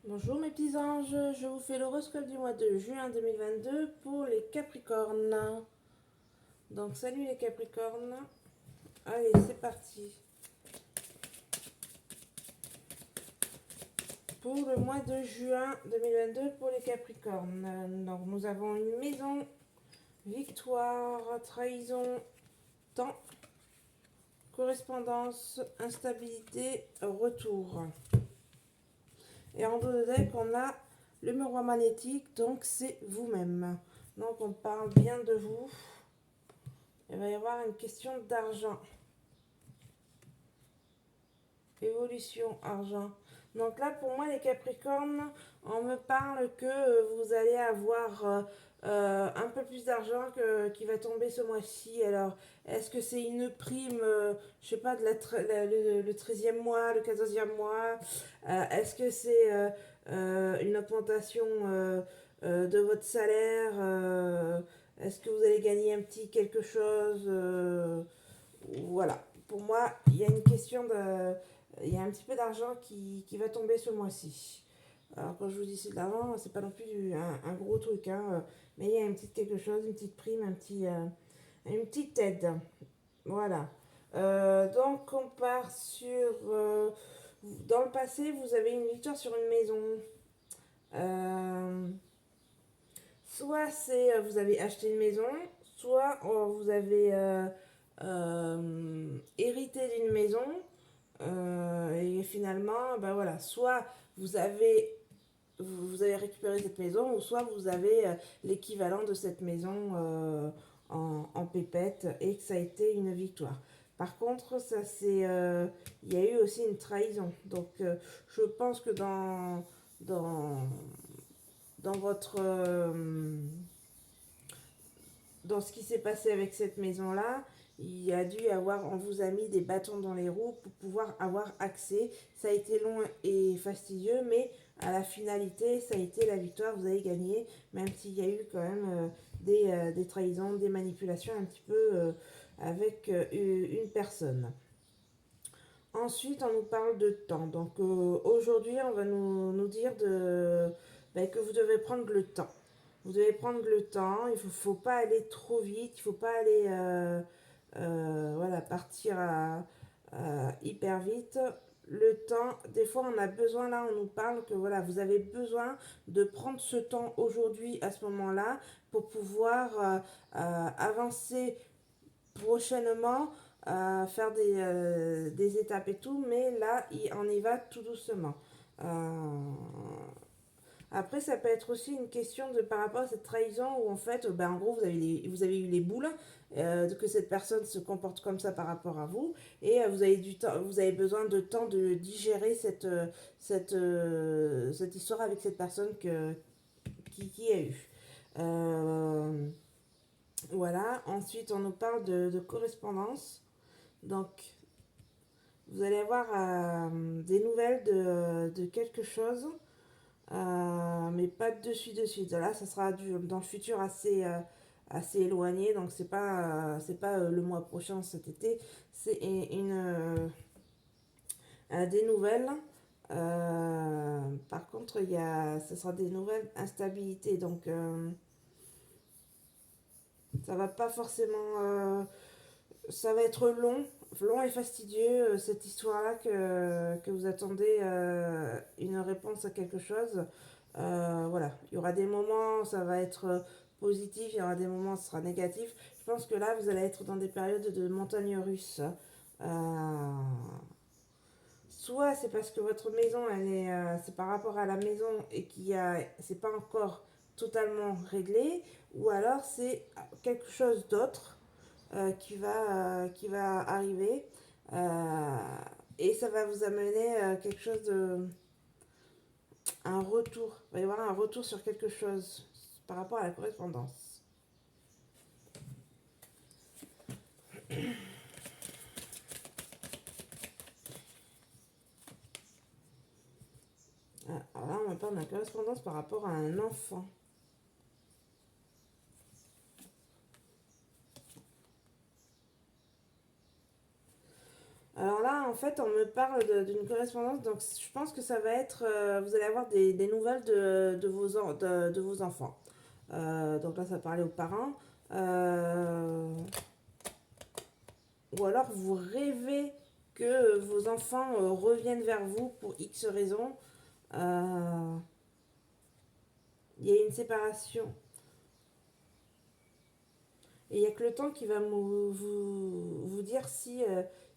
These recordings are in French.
Bonjour mes petits anges, je vous fais l'horoscope du mois de juin 2022 pour les Capricornes. Donc salut les Capricornes, allez c'est parti. Pour le mois de juin 2022 pour les Capricornes. Donc nous avons une maison, victoire, trahison, temps, correspondance, instabilité, retour. Et en dos de deck, on a le miroir magnétique, donc c'est vous-même. Donc on parle bien de vous. Il va y avoir une question d'argent. Évolution, argent. Donc là, pour moi, les Capricornes, on me parle que vous allez avoir un peu plus d'argent qui va tomber ce mois-ci. Alors, est-ce que c'est une prime, je sais pas, de le 13e mois, le 14e mois? Est-ce que c'est une augmentation de votre salaire? Est-ce que vous allez gagner un petit quelque chose? Voilà. Pour moi, il y a une question de il y a un petit peu d'argent qui va tomber ce mois-ci. Alors quand je vous dis c'est de l'argent, c'est pas non plus un gros truc, hein, mais il y a une petite quelque chose, une petite prime, une petite aide. Voilà. Donc on part sur... dans le passé, vous avez une victoire sur une maison. Euh, Soit c'est vous avez acheté une maison, soit vous avez hérité d'une maison. Et finalement, ben voilà, soit vous avez, vous avez récupéré cette maison, ou soit vous avez l'équivalent de cette maison en pépette et que ça a été une victoire. Par contre, ça c'est, il y a eu aussi une trahison. Donc, je pense que dans, dans votre, dans ce qui s'est passé avec cette maison-là, il y a dû avoir, on vous a mis des bâtons dans les roues pour pouvoir avoir accès. Ça a été long et fastidieux, mais à la finalité, ça a été la victoire, vous avez gagné, même s'il y a eu quand même des trahisons, des manipulations un petit peu avec une personne. Ensuite, on nous parle de temps. Donc aujourd'hui, on va nous dire que vous devez prendre le temps. Vous devez prendre le temps, il faut pas aller trop vite, il faut pas aller voilà, partir hyper vite. Le temps, des fois on a besoin, là on nous parle que voilà, vous avez besoin de prendre ce temps aujourd'hui à ce moment-là pour pouvoir avancer prochainement, faire des étapes et tout, mais là on y va tout doucement. Euh, Après, ça peut être aussi une question de par rapport à cette trahison où en fait, ben, en gros, vous avez eu les boules, que cette personne se comporte comme ça par rapport à vous, et vous avez du temps, vous avez besoin de temps de digérer cette histoire avec cette personne qui a eu. Euh, voilà. Ensuite, on nous parle de correspondance. Donc, vous allez avoir des nouvelles de quelque chose. Mais pas de suite. Là, ça sera dans le futur assez éloigné, donc c'est pas le mois prochain, cet été, c'est des nouvelles. Par contre, ce sera des nouvelles instabilités, donc ça va pas forcément, ça va être long et fastidieux, cette histoire-là que vous attendez une réponse à quelque chose. Voilà, il y aura des moments, ça va être positif, il y aura des moments, ce sera négatif. Je pense que là, vous allez être dans des périodes de montagne russe. Euh, Soit c'est parce que votre maison, c'est par rapport à la maison et c'est pas encore totalement réglé, ou alors c'est quelque chose d'autre qui va arriver euh, et ça va vous amener quelque chose un retour. Il va y avoir un retour sur quelque chose par rapport à la correspondance. Alors là, on parle de la correspondance par rapport à un enfant. Alors là, en fait, on me parle d'une correspondance, donc je pense que ça va être, vous allez avoir des nouvelles de vos enfants. Donc là, ça parlait aux parents. Ou alors, vous rêvez que vos enfants reviennent vers vous pour X raisons. Il y a une séparation. Et il n'y a que le temps qui va vous dire si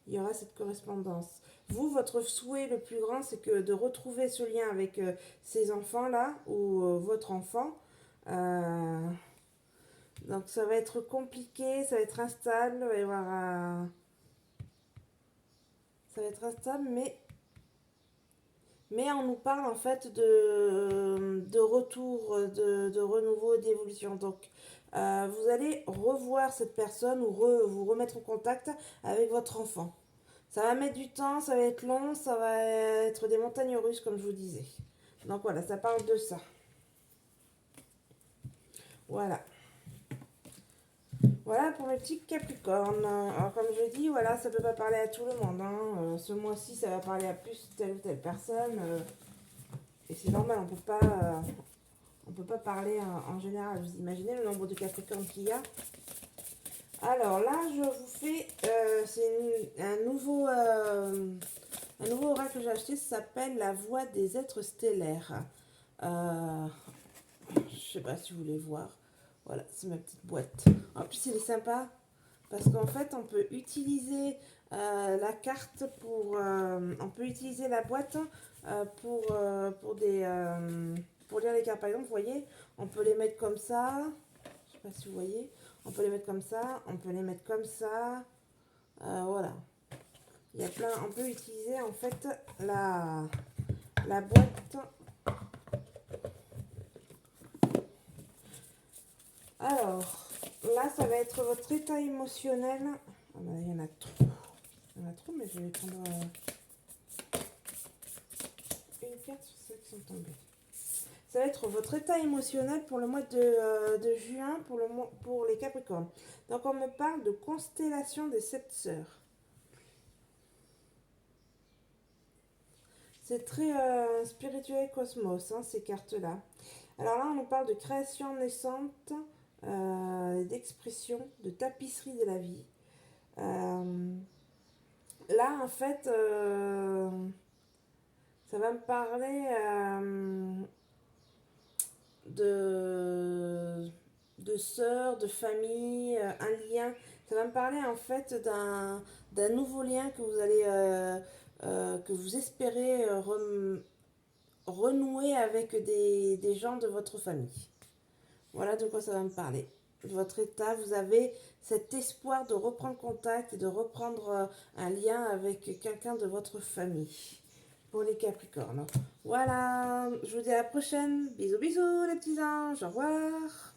il y aura cette correspondance. Vous, votre souhait le plus grand, c'est que de retrouver ce lien avec ces enfants-là ou votre enfant. Euh, donc ça va être compliqué, ça va être instable, il va y avoir, ça va être instable, mais on nous parle en fait de retour, de renouveau, d'évolution. Donc, vous allez revoir cette personne ou vous remettre en contact avec votre enfant. Ça va mettre du temps, ça va être long, ça va être des montagnes russes, comme je vous disais. Donc voilà, ça parle de ça. Voilà. Voilà pour mes petits Capricornes. Alors comme je dis, voilà, ça peut pas parler à tout le monde. Hein. Ce mois-ci, ça va parler à plus telle ou telle personne. Et c'est normal, on peut pas parler en général. Vous imaginez le nombre de Capricornes qu'il y a. Alors là, je vous fais, c'est un nouveau oracle que j'ai acheté. Ça s'appelle La Voix des êtres stellaires. Je sais pas si vous voulez voir. Voilà, c'est ma petite boîte. En plus, il est sympa parce qu'en fait, on peut utiliser la carte on peut utiliser la boîte pour lire les cartes. Par exemple, vous voyez, on peut les mettre comme ça. Je sais pas si vous voyez. On peut les mettre comme ça. On peut les mettre comme ça. Voilà. Il y a plein. On peut utiliser en fait la boîte. Alors, là, ça va être votre état émotionnel. Ah ben, il y en a trop. Il y en a trop, mais je vais prendre une carte sur celles qui sont tombées. Ça va être votre état émotionnel pour le mois de juin pour les Capricornes. Donc, on me parle de constellation des 7 sœurs. C'est très spirituel cosmos, hein, ces cartes-là. Alors là, on nous parle de création naissante, d'expression, de tapisserie de la vie. Là, en fait, ça va me parler de sœurs, de famille, un lien. Ça va me parler en fait d'un nouveau lien que vous allez, que vous espérez renouer avec des gens de votre famille. Voilà de quoi ça va me parler. Votre état, vous avez cet espoir de reprendre contact et de reprendre un lien avec quelqu'un de votre famille. Pour les Capricornes. Voilà, je vous dis à la prochaine. Bisous bisous les petits anges, au revoir.